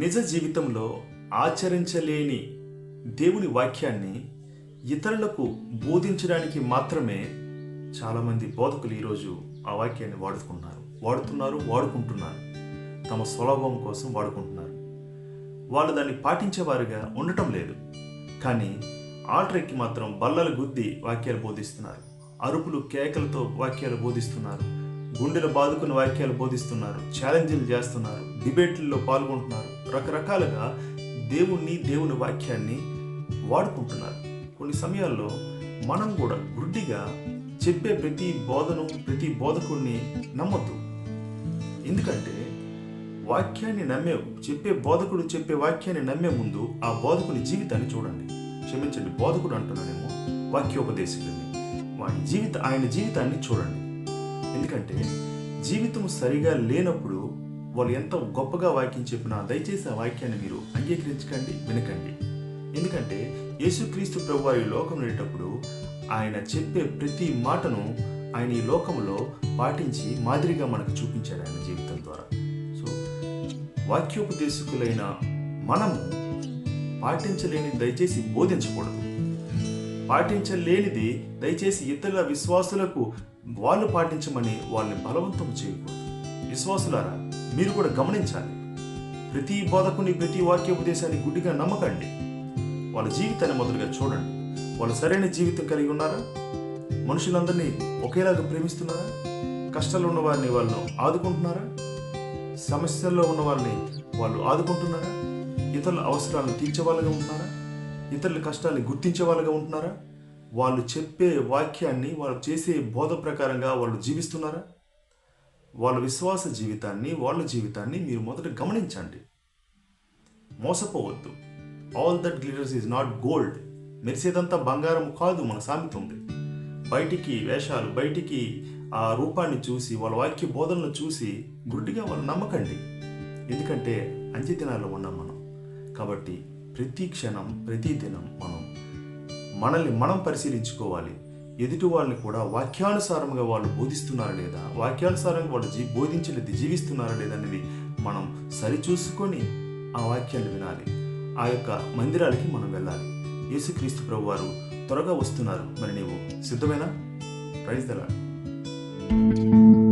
నిజ జీవితంలో ఆచరించలేని దేవుని వాక్యాన్ని ఇతరులకు బోధించడానికి మాత్రమే చాలామంది బోధకులు ఈరోజు ఆ వాక్యాన్ని వాడుకుంటున్నారు. తమ స్వలాభం కోసం వాడుకుంటున్నారు. వాళ్ళు దాన్ని పాటించేవారుగా ఉండటం లేదు. కానీ ఆల్టర్కి మాత్రం బల్లలు గుద్ది వాక్యాలు బోధిస్తున్నారు. అరుపులు కేకలతో వాక్యాలు బోధిస్తున్నారు. గుండెలు బాదుకుని వాక్యాలు బోధిస్తున్నారు. ఛాలెంజ్లు చేస్తున్నారు. డిబేట్లలో పాల్గొంటున్నారు. రకరకాలుగా దేవుని వాక్యాన్ని వాడుకుంటున్నారు. కొన్ని సమయాల్లో మనం కూడా గుడ్డిగా చెప్పే ప్రతి బోధకుడిని నమ్మొద్దు. ఎందుకంటే బోధకుడు చెప్పే వాక్యాన్ని నమ్మే ముందు ఆ బోధకుని జీవితాన్ని చూడండి. క్షమించండి, బోధకుడు అంటున్నానేమో, వాక్యోపదేశకుడిని. ఆయన జీవితాన్ని చూడండి. ఎందుకంటే జీవితం సరిగా లేనప్పుడు వాళ్ళు ఎంత గొప్పగా వాక్యం చెప్పినా దయచేసి ఆ వాక్యాన్ని మీరు అంగీకరించకండి, వినకండి. ఎందుకంటే యేసుక్రీస్తు ప్రభువారు ఈ లోకం వెళ్ళేటప్పుడు ఆయన చెప్పే ప్రతి మాటను ఆయన ఈ లోకంలో పాటించి మాదిరిగా మనకు చూపించాడు ఆయన జీవితం ద్వారా. సో వాక్యోపదేశకులైన మనము పాటించలేనిది దయచేసి బోధించకూడదు. పాటించలేనిది దయచేసి ఇతరుల విశ్వాసులకు వాళ్ళు పాటించమని వాళ్ళని బలవంతం చేయకూడదు. విశ్వాసులారా, మీరు కూడా గమనించాలి. ప్రతి బోధకుని ప్రతి వాక్యోపదేశాన్ని గుడ్డిగా నమ్మకండి. వాళ్ళ జీవితాన్ని మొదలుగా చూడండి. వాళ్ళు సరైన జీవితం కలిగి ఉన్నారా? మనుషులందరినీ ఒకేలాగా ప్రేమిస్తున్నారా? కష్టాల్లో ఉన్న వారిని వాళ్ళు ఆదుకుంటున్నారా? సమస్యల్లో ఉన్న వారిని వాళ్ళు ఆదుకుంటున్నారా? ఇతరుల అవసరాలను తీర్చే వాళ్ళగా ఉంటున్నారా? ఇతరుల కష్టాన్ని గుర్తించే వాళ్ళగా ఉంటున్నారా? వాళ్ళు చెప్పే వాక్యాన్ని, వాళ్ళు చేసే బోధ ప్రకారంగా వాళ్ళు జీవిస్తున్నారా? వాళ్ళ విశ్వాస జీవితాన్ని, వాళ్ళ జీవితాన్ని మీరు మొదట గమనించండి. మోసపోవద్దు. All that glitters is not gold. మెరిసేదంతా బంగారం కాదు మన సామెత ఉంది. బయటికి వేషాలు, బయటికి ఆ రూపాన్ని చూసి, వాళ్ళ వాక్య బోధనలు చూసి గుడ్డిగా వాళ్ళు నమ్మకండి. ఎందుకంటే అంత్యదినాల్లో ఉన్నాం మనం. కాబట్టి ప్రతి క్షణం, ప్రతి దినం మనల్ని పరిశీలించుకోవాలి. ఎదుటి వాళ్ళని కూడా వాక్యానుసారంగా వాళ్ళు బోధిస్తున్నారా లేదా, వాక్యానుసారంగా వాళ్ళు బోధించినది జీవిస్తున్నారా లేదా అనేది మనం సరిచూసుకొని ఆ వాక్యాన్ని వినాలి. ఆ యొక్క మందిరాలకి మనం వెళ్ళాలి. యేసుక్రీస్తు ప్రభువారు త్వరగా వస్తున్నారు. మరి నీవు సిద్ధమేనా? Praise the lord.